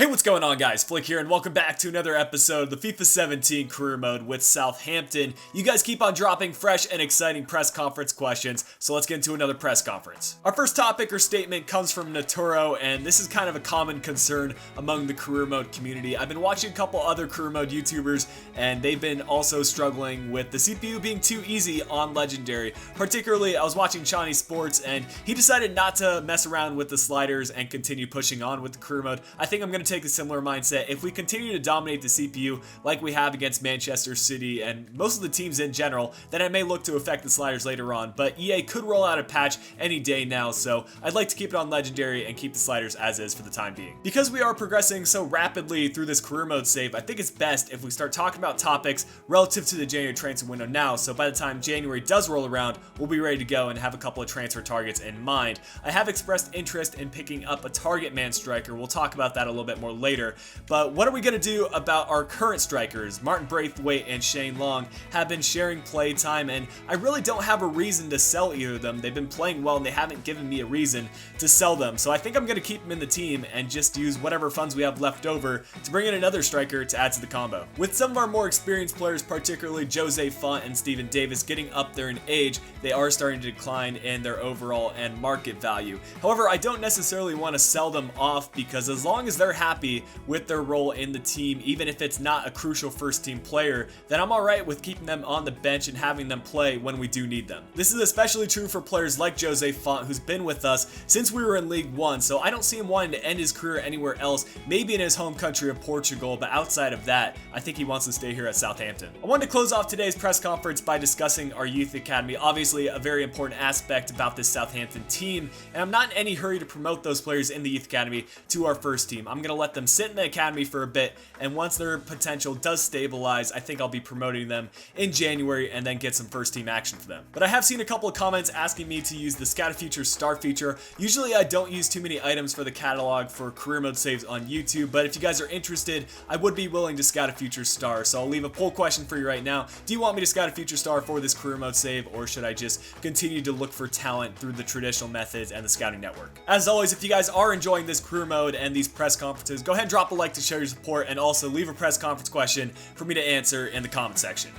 Hey, what's going on, guys? Flick here, and welcome back to another episode of the FIFA 17 Career Mode with Southampton. You guys keep on dropping fresh and exciting press conference questions, so let's get into another press conference. Our first topic or statement comes from Naturo, and this is kind of a common concern among the Career Mode community. I've been watching a couple other Career Mode YouTubers, and they've been also struggling with the CPU being too easy on Legendary. Particularly, I was watching Chani Sports, and he decided not to mess around with the sliders and continue pushing on with the Career Mode. I think I'm going to take a similar mindset. If we continue to dominate the CPU like we have against Manchester City and most of the teams in general, then I may look to affect the sliders later on, but EA could roll out a patch any day now, so I'd like to keep it on Legendary and keep the sliders as is for the time being. Because we are progressing so rapidly through this Career Mode save, I think it's best if we start talking about topics relative to the January transfer window now, so by the time January does roll around, we'll be ready to go and have a couple of transfer targets in mind. I have expressed interest in picking up a target man striker. We'll talk about that a little bit more later, but what are we going to do about our current strikers? Martin Braithwaite and Shane Long have been sharing play time, and I really don't have a reason to sell either of them. They've been playing well and they haven't given me a reason to sell them, so I think I'm going to keep them in the team and just use whatever funds we have left over to bring in another striker to add to the combo. With some of our more experienced players, particularly Jose Font and Steven Davis, getting up there in age, they are starting to decline in their overall and market value. However, I don't necessarily want to sell them off, because as long as they're happy with their role in the team, even if it's not a crucial first team player, then I'm alright with keeping them on the bench and having them play when we do need them. This is especially true for players like Jose Font, who's been with us since we were in League 1, so I don't see him wanting to end his career anywhere else, maybe in his home country of Portugal, but outside of that, I think he wants to stay here at Southampton. I wanted to close off today's press conference by discussing our youth academy, obviously a very important aspect about this Southampton team, and I'm not in any hurry to promote those players in the youth academy to our first team. I'm going to let them sit in the academy for a bit, and once their potential does stabilize, I think I'll be promoting them in January and then get some first team action for them. But I have seen a couple of comments asking me to use the Scout a Future Star feature. Usually I don't use too many items for the catalog for career mode saves on YouTube, but if you guys are interested, I would be willing to scout a future star. So I'll leave a poll question for you right now. Do you want me to scout a future star for this career mode save, or should I just continue to look for talent through the traditional methods and the scouting network? As always, if you guys are enjoying this career mode and these press conferences, go ahead and drop a like to show your support, and also leave a press conference question for me to answer in the comment section.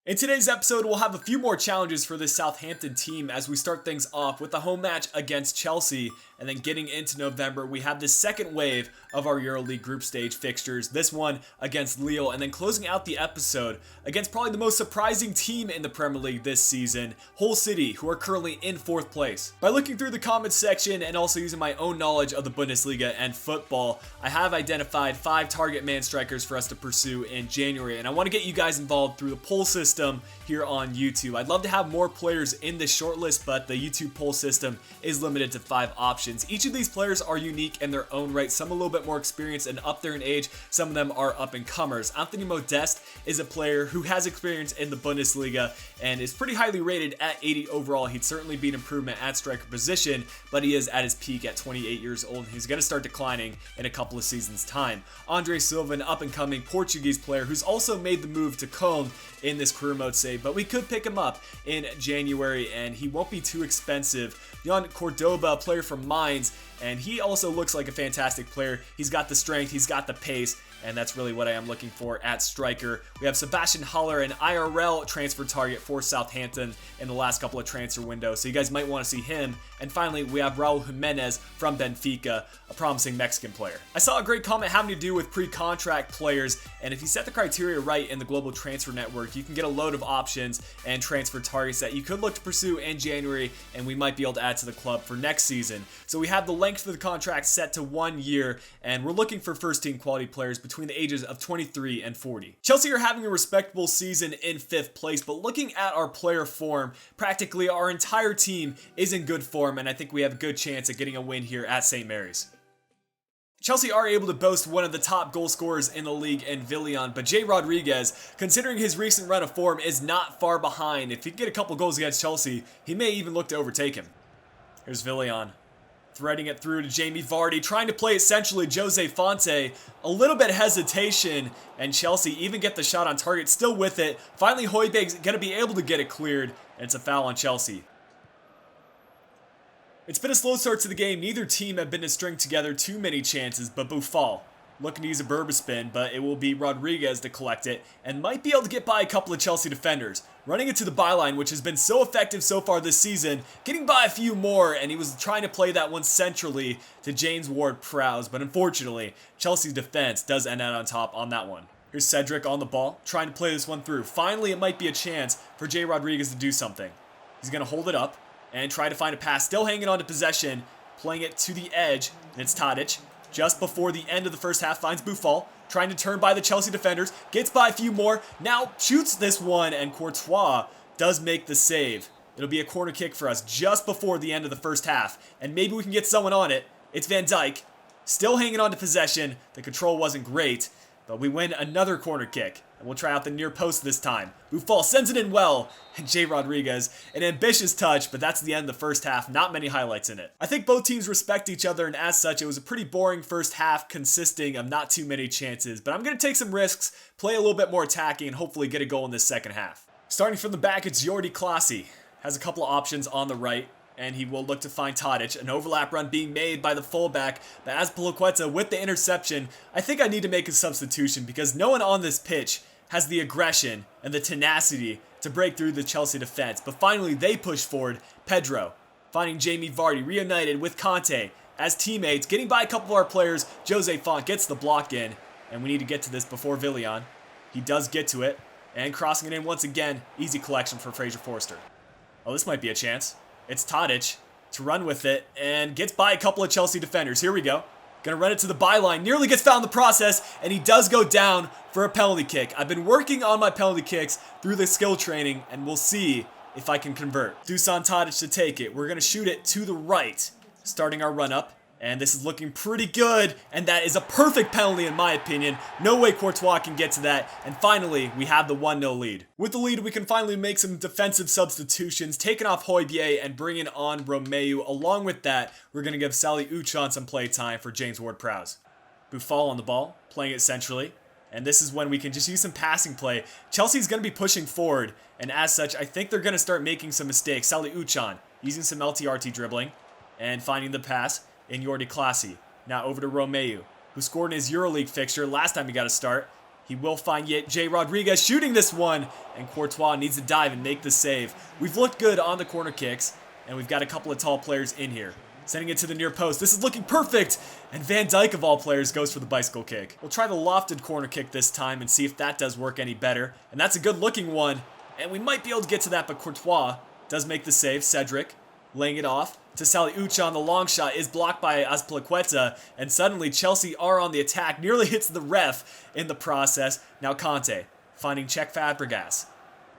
In today's episode, we'll have a few more challenges for this Southampton team as we start things off with a home match against Chelsea, and then getting into November, we have the second wave of our EuroLeague group stage fixtures, this one against Lille, and then closing out the episode against probably the most surprising team in the Premier League this season, Hull City, who are currently in 4th place. By looking through the comments section and also using my own knowledge of the Bundesliga and football, I have identified 5 target man strikers for us to pursue in January, and I want to get you guys involved through the poll system here on YouTube. I'd love to have more players in this shortlist, but the YouTube poll system is limited to 5 options. Each of these players are unique in their own right, some a little bit more experienced and up there in age, some of them are up-and-comers. Anthony Modeste is a player who has experience in the Bundesliga and is pretty highly rated at 80 overall. He'd certainly be an improvement at striker position, but he is at his peak at 28 years old, and he's going to start declining in a couple of seasons' time. Andre Silva, an up-and-coming Portuguese player who's also made the move to Cologne in this career mode save, but we could pick him up in January and he won't be too expensive. Jan Cordoba, a player from Mainz, and he also looks like a fantastic player. He's got the strength, he's got the pace, and that's really what I am looking for at striker. We have Sebastian Haller, an IRL transfer target for Southampton in the last couple of transfer windows, so you guys might want to see him. And finally, we have Raul Jimenez from Benfica, a promising Mexican player. I saw a great comment having to do with pre-contract players, and if you set the criteria right in the Global Transfer Network, you can get a load of options and transfer targets that you could look to pursue in January, and we might be able to add to the club for next season. So we have the length of the contract set to 1 year, and we're looking for first team quality players between the ages of 23 and 40. Chelsea are having a respectable season in 5th place, but looking at our player form, practically our entire team is in good form, and I think we have a good chance at getting a win here at St. Mary's. Chelsea are able to boast one of the top goal scorers in the league in Villian, but Jay Rodriguez, considering his recent run of form, is not far behind. If he can get a couple goals against Chelsea, he may even look to overtake him. Here's Villian, threading it through to Jamie Vardy, trying to play essentially Jose Fonte. A little bit of hesitation, and Chelsea even get the shot on target, still with it. Finally, Højbjerg's going to be able to get it cleared, and it's a foul on Chelsea. It's been a slow start to the game. Neither team have been to string together too many chances, but Boufal looking to use a Berber spin, but it will be Rodriguez to collect it, and might be able to get by a couple of Chelsea defenders. Running it to the byline, which has been so effective so far this season, getting by a few more, and he was trying to play that one centrally to James Ward-Prowse, but unfortunately, Chelsea's defense does end out on top on that one. Here's Cedric on the ball, trying to play this one through. Finally, it might be a chance for Jay Rodriguez to do something. He's going to hold it up and try to find a pass, still hanging on to possession, playing it to the edge, and it's Tadic. Just before the end of the first half, finds Boufal, trying to turn by the Chelsea defenders, gets by a few more, now shoots this one, and Courtois does make the save. It'll be a corner kick for us just before the end of the first half, and maybe we can get someone on it. It's Van Dijk, still hanging on to possession. The control wasn't great, but we win another corner kick, and we'll try out the near post this time. Boufal sends it in well, and Jay Rodriguez, an ambitious touch, but that's the end of the first half. Not many highlights in it. I think both teams respect each other, and as such, it was a pretty boring first half consisting of not too many chances, but I'm going to take some risks, play a little bit more attacking, and hopefully get a goal in this second half. Starting from the back, it's Jordi Clasie. Has a couple of options on the right, and he will look to find Tadic. An overlap run being made by the fullback, but Azpilicueta with the interception, I think I need to make a substitution because no one on this pitch has the aggression and the tenacity to break through the Chelsea defense. But finally, they push forward. Pedro finding Jamie Vardy, reunited with Conte as teammates, getting by a couple of our players. Jose Font gets the block in, and we need to get to this before Villian. He does get to it, and crossing it in once again. Easy collection for Fraser Forster. Oh, this might be a chance. It's Tadic to run with it, and gets by a couple of Chelsea defenders. Here we go. Gonna run it to the byline, nearly gets found in the process, and he does go down for a penalty kick. I've been working on my penalty kicks through the skill training, and we'll see if I can convert. Dusan Tadic to take it. We're gonna shoot it to the right, starting our run up, and this is looking pretty good, and that is a perfect penalty in my opinion. No way Courtois can get to that, and finally, we have the 1-0 lead. With the lead, we can finally make some defensive substitutions, taking off Højbjerg and bringing on Romeu. Along with that, we're going to give Salih Uçan some play time for James Ward-Prowse. Boufal on the ball, playing it centrally, and this is when we can just use some passing play. Chelsea's going to be pushing forward, and as such, I think they're going to start making some mistakes. Salih Uçan using some LTRT dribbling, and finding the pass in Jordi Clasie. Now over to Romeu, who scored in his EuroLeague fixture last time he got a start. He will find yet Jay Rodriguez shooting this one, and Courtois needs to dive and make the save. We've looked good on the corner kicks, and we've got a couple of tall players in here. Sending it to the near post. This is looking perfect, and Van Dijk of all players goes for the bicycle kick. We'll try the lofted corner kick this time and see if that does work any better, and that's a good looking one, and we might be able to get to that, but Courtois does make the save. Cedric laying it off to Salih Uçan. The long shot is blocked by Azpilicueta, and suddenly Chelsea are on the attack. Nearly hits the ref in the process. Now Conte finding Cesc Fabregas.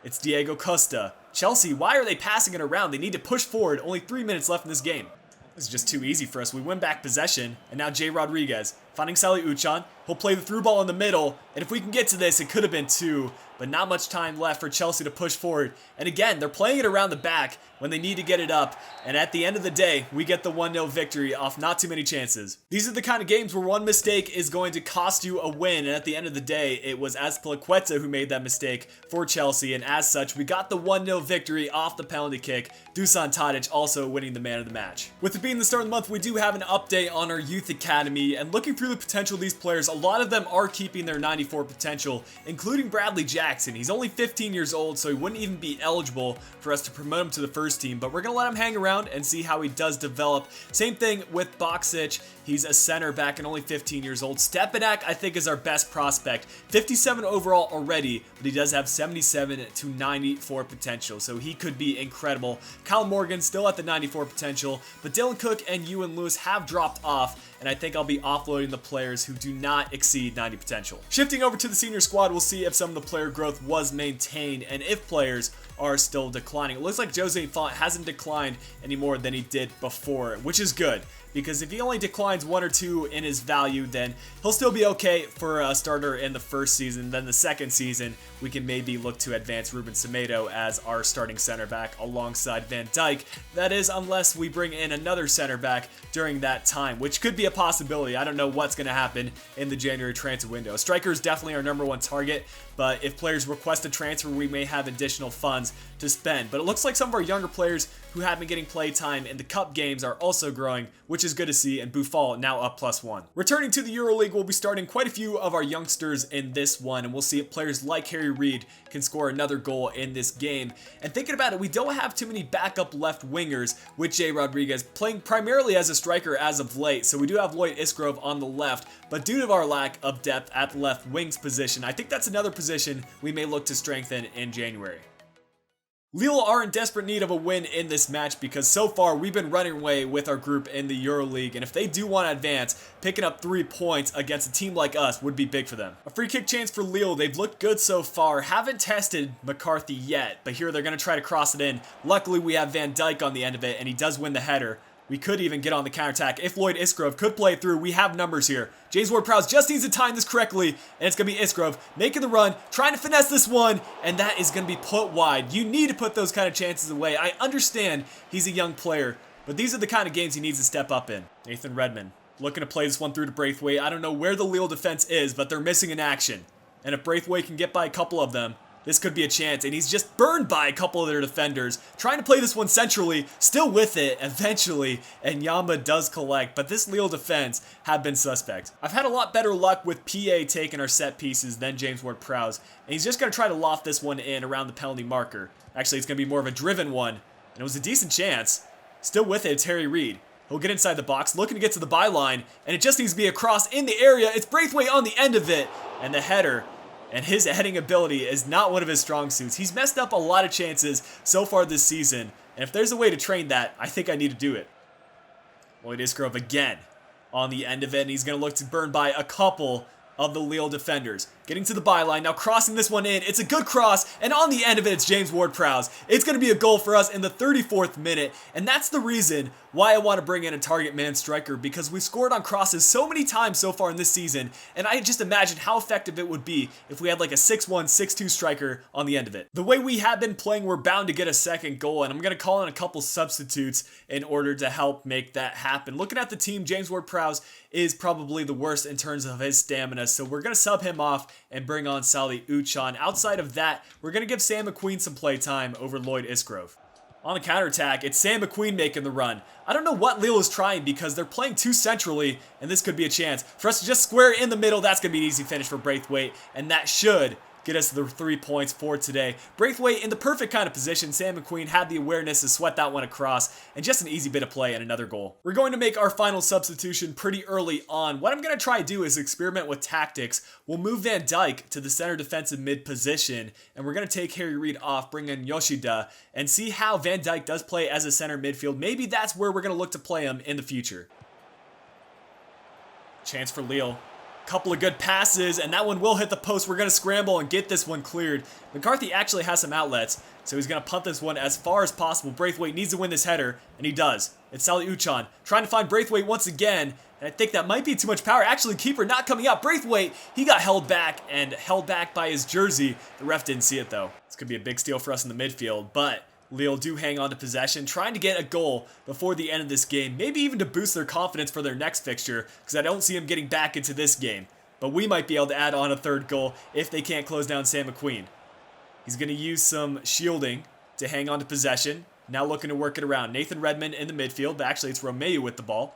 It's Diego Costa. Chelsea, why are they passing it around? They need to push forward. Only 3 minutes left in this game. This is just too easy for us. We win back possession, and now Jay Rodriguez finding Salih Uçan. He'll play the through ball in the middle, and if we can get to this, it could have been 2, but not much time left for Chelsea to push forward. And again, they're playing it around the back when they need to get it up, and at the end of the day, we get the 1-0 victory off not too many chances. These are the kind of games where one mistake is going to cost you a win, and at the end of the day, it was Azpilicueta who made that mistake for Chelsea, and as such, we got the 1-0 victory off the penalty kick. Dusan Tadic also winning the man of the match. With it being the start of the month, we do have an update on our youth academy, and looking through the potential of these players, a lot of them are keeping their 94 potential, including Bradley Jackson. He's only 15 years old, so he wouldn't even be eligible for us to promote him to the first team, but we're going to let him hang around and see how he does develop. Same thing with Boksic. He's a center back and only 15 years old. Stepanak, I think, is our best prospect. 57 overall already, but he does have 77 to 94 potential, so he could be incredible. Kyle Morgan still at the 94 potential, but Dylan Cook and Ewan Lewis have dropped off, and I think I'll be offloading the players who do not exceed 90 potential. Shifting over to the senior squad, we'll see if some of the player growth was maintained and if players are still declining. It looks like Jose Font hasn't declined any more than he did before, which is good. because if he only declines 1 or 2 in his value, then he'll still be okay for a starter in the first season. Then the second season, we can maybe look to advance Ruben Semedo as our starting center back alongside Van Dijk. That is, unless we bring in another center back during that time, which could be a possibility. I don't know what's going to happen in the January transfer window. Striker is definitely our #1 target, but if players request a transfer, we may have additional funds to spend. But it looks like some of our younger players who have been getting play time in the cup games are also growing, which is good to see, and Boufal now up +1. Returning to the EuroLeague, we'll be starting quite a few of our youngsters in this one, and we'll see if players like Harry Reid can score another goal in this game. And thinking about it, we don't have too many backup left wingers with Jay Rodriguez playing primarily as a striker as of late, so we do have Lloyd Isgrove on the left, but due to our lack of depth at the left wings position, I think that's another position we may look to strengthen in January. Lille are in desperate need of a win in this match because so far we've been running away with our group in the EuroLeague, and if they do want to advance, picking up 3 points against a team like us would be big for them. A free kick chance for Lille. They've looked good so far. Haven't tested McCarthy yet, but here they're going to try to cross it in. Luckily we have Van Dijk on the end of it, and he does win the header. We could even get on the counterattack if Lloyd Isgrove could play it through. We have numbers here. James Ward-Prowse just needs to time this correctly, and it's going to be Isgrove making the run, trying to finesse this one, and that is going to be put wide. You need to put those kind of chances away. I understand he's a young player, but these are the kind of games he needs to step up in. Nathan Redmond looking to play this one through to Braithwaite. I don't know where the Lille defense is, but they're missing in action. And if Braithwaite can get by a couple of them, this could be a chance, and he's just burned by a couple of their defenders. Trying to play this one centrally, still with it eventually, and Yamba does collect, but this Lille defense have been suspect. I've had a lot better luck with PA taking our set pieces than James Ward-Prowse, and he's just going to try to loft this one in around the penalty marker. Actually, it's going to be more of a driven one, and it was a decent chance. Still with it, it's Harry Reid. He'll get inside the box, looking to get to the byline, and it just needs to be a cross in the area. It's Braithwaite on the end of it, and the header. And his heading ability is not one of his strong suits. He's messed up a lot of chances so far this season, and if there's a way to train that, I think I need to do it. Lloyd Isgrove again on the end of it, and he's going to look to burn by a couple of the Lille defenders. Getting to the byline, now crossing this one in. It's a good cross, and on the end of it, it's James Ward-Prowse. It's going to be a goal for us in the 34th minute, and that's the reason why I want to bring in a target man striker, because we scored on crosses so many times so far in this season, and I just imagine how effective it would be if we had like a 6'1", 6'2" striker on the end of it. The way we have been playing, we're bound to get a second goal, and I'm going to call in a couple substitutes in order to help make that happen. Looking at the team, James Ward-Prowse is probably the worst in terms of his stamina, so we're going to sub him off and bring on Salih Uchan. Outside of that, we're going to give Sam McQueen some play time over Lloyd Isgrove. On the counterattack, it's Sam McQueen making the run. I don't know what Lille is trying because they're playing too centrally, and this could be a chance for us to just square in the middle. That's going to be an easy finish for Braithwaite, and that should get us the 3 points for today. Braithwaite in the perfect kind of position. Sam McQueen had the awareness to sweat that one across, and just an easy bit of play and another goal. We're going to make our final substitution pretty early on. What I'm going to try to do is experiment with tactics. We'll move Van Dijk to the center defensive mid position, and we're going to take Harry Reid off, bring in Yoshida, and see how Van Dijk does play as a center midfield. Maybe that's where we're going to look to play him in the future. Chance for Lille. Couple of good passes, and that one will hit the post. We're going to scramble and get this one cleared. McCarthy actually has some outlets, so he's going to punt this one as far as possible. Braithwaite needs to win this header, and he does. It's Salih Uchan trying to find Braithwaite once again, and I think that might be too much power. Actually, keeper not coming out. Braithwaite, he got held back by his jersey. The ref didn't see it, though. This could be a big steal for us in the midfield, but Lille do hang on to possession, trying to get a goal before the end of this game, maybe even to boost their confidence for their next fixture, because I don't see them getting back into this game. But we might be able to add on a third goal if they can't close down Sam McQueen. He's going to use some shielding to hang on to possession, now looking to work it around. Nathan Redmond in the midfield, but actually it's Romeu with the ball.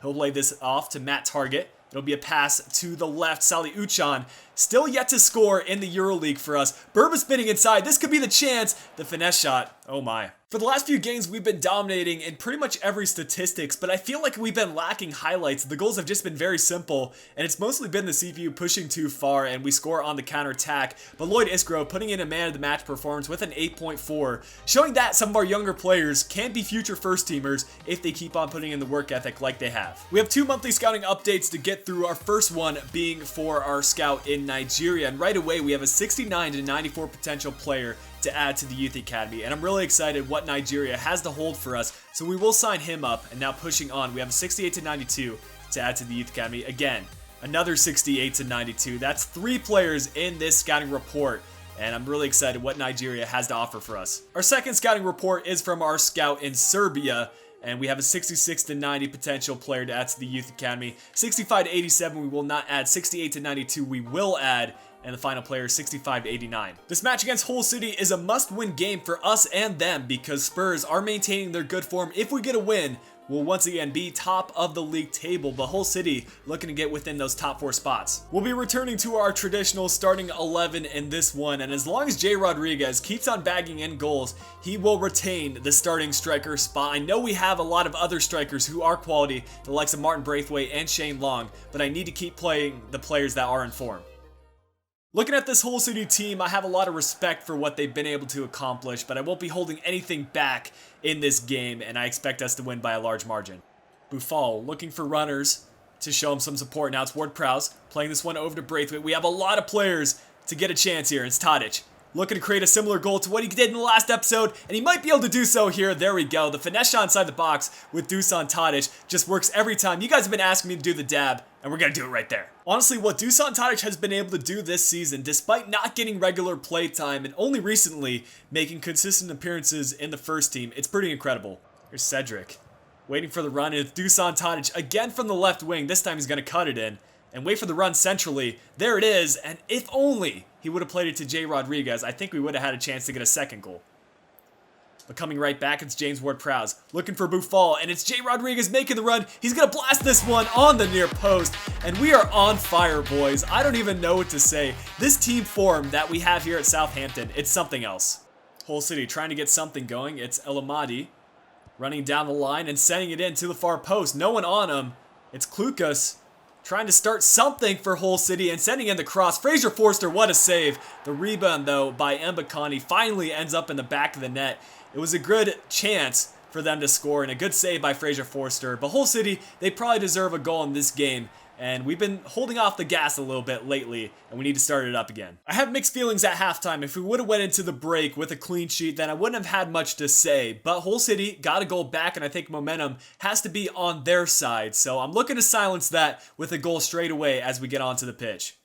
He'll lay this off to Matt Target. It'll be a pass to the left. Salih Uchan still yet to score in the EuroLeague for us. Burma spinning inside. This could be the chance. The finesse shot. Oh my. For the last few games, we've been dominating in pretty much every statistics, but I feel like we've been lacking highlights. The goals have just been very simple, and it's mostly been the CPU pushing too far, and we score on the counterattack. But Lloyd Isgrove putting in a man-of-the-match performance with an 8.4, showing that some of our younger players can be future first-teamers if they keep on putting in the work ethic like they have. We have 2 monthly scouting updates to get through, our first one being for our scout in Nigeria, and right away we have a 69 to 94 potential player to add to the youth academy, and I'm really excited what Nigeria has to hold for us, so we will sign him up. And now pushing on, we have a 68 to 92 to add to the youth academy. Again, another 68 to 92. That's 3 players in this scouting report, and I'm really excited what Nigeria has to offer for us. Our second scouting report is from our scout in Serbia, and we have a 66 to 90 potential player to add to the youth academy. 65 to 87 we will not add. 68 to 92 we will add. And the final player is 65 to 89. This match against Hull City is a must-win game for us and them because Spurs are maintaining their good form. If we get a win, we'll once again be top of the league table, but Hull City looking to get within those top 4 spots. We'll be returning to our traditional starting 11 in this one, and as long as Jay Rodriguez keeps on bagging in goals, he will retain the starting striker spot. I know we have a lot of other strikers who are quality, the likes of Martin Braithwaite and Shane Long, but I need to keep playing the players that are in form. Looking at this Hull City team, I have a lot of respect for what they've been able to accomplish, but I won't be holding anything back in this game, and I expect us to win by a large margin. Boufal looking for runners to show him some support. Now it's Ward-Prowse playing this one over to Braithwaite. We have a lot of players to get a chance here. It's Tadic looking to create a similar goal to what he did in the last episode, and he might be able to do so here. There we go. The finesse shot inside the box with Dusan Tadic just works every time. You guys have been asking me to do the dab, and we're going to do it right there. Honestly, what Dusan Tadic has been able to do this season, despite not getting regular play time and only recently making consistent appearances in the first team, it's pretty incredible. Here's Cedric waiting for the run, and it's Dusan Tadic again from the left wing. This time he's going to cut it in and wait for the run centrally. There it is, and if only he would have played it to Jay Rodriguez, I think we would have had a chance to get a second goal. But coming right back, it's James Ward-Prowse looking for Boufal, and it's Jay Rodriguez making the run. He's going to blast this one on the near post, and we are on fire, boys. I don't even know what to say. This team form that we have here at Southampton, it's something else. Hull City trying to get something going. It's El Amadi running down the line and sending it in to the far post. No one on him. It's Klukas trying to start something for Hull City and sending in the cross. Fraser Forster, what a save. The rebound, though, by Mbakani finally ends up in the back of the net. It was a good chance for them to score and a good save by Fraser Forster. But Hull City, they probably deserve a goal in this game. And we've been holding off the gas a little bit lately, and we need to start it up again. I have mixed feelings at halftime. If we would have went into the break with a clean sheet, then I wouldn't have had much to say. But Hull City got a goal back, and I think momentum has to be on their side. So I'm looking to silence that with a goal straight away as we get onto the pitch.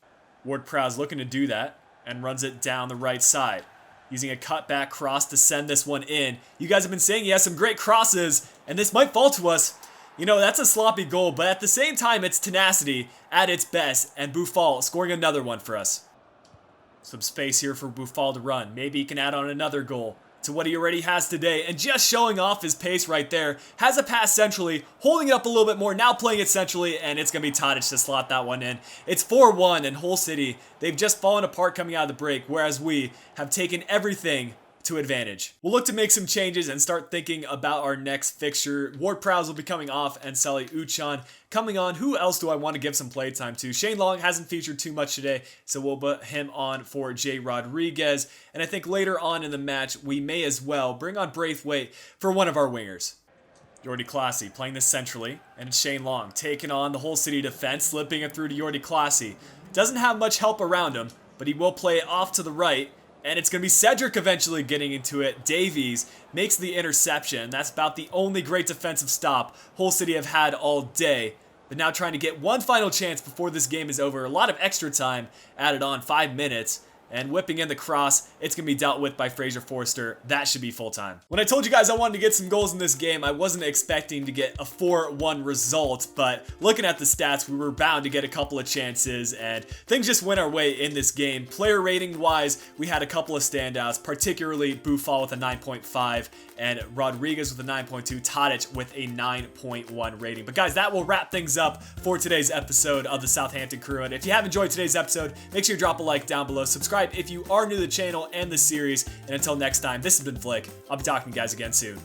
Ward-Prowse looking to do that and runs it down the right side, using a cutback cross to send this one in. You guys have been saying he has some great crosses, and this might fall to us. You know, that's a sloppy goal, but at the same time, it's tenacity at its best, and Boufal scoring another one for us. Some space here for Boufal to run. Maybe he can add on another goal to what he already has today, and just showing off his pace right there. Has a pass centrally, holding it up a little bit more, now playing it centrally, and it's going to be Tadic to slot that one in. It's 4-1, and Hull City, they've just fallen apart coming out of the break, whereas we have taken everything to advantage. We'll look to make some changes and start thinking about our next fixture. Ward-Prowse will be coming off and Sally Uchan coming on. Who else do I want to give some play time to? Shane Long hasn't featured too much today, so we'll put him on for Jay Rodriguez. And I think later on in the match, we may as well bring on Braithwaite for one of our wingers. Jordi Classy playing this centrally, and it's Shane Long taking on the Hull City defense, slipping it through to Jordi Classy. Doesn't have much help around him, but he will play it off to the right. And it's going to be Cedric eventually getting into it. Davies makes the interception. That's about the only great defensive stop Hull City have had all day. But now trying to get one final chance before this game is over. A lot of extra time added on, 5 minutes. And whipping in the cross, it's going to be dealt with by Fraser Forster. That should be full time. When I told you guys I wanted to get some goals in this game, I wasn't expecting to get a 4-1 result, but looking at the stats, we were bound to get a couple of chances, and things just went our way in this game. Player rating wise, we had a couple of standouts, particularly Boufal with a 9.5, and Rodriguez with a 9.2, Tadic with a 9.1 rating. But guys, that will wrap things up for today's episode of the Southampton Crew. And if you have enjoyed today's episode, make sure you drop a like down below, subscribe if you are new to the channel and the series, and until next time, this has been Flick. I'll be talking to you guys again soon.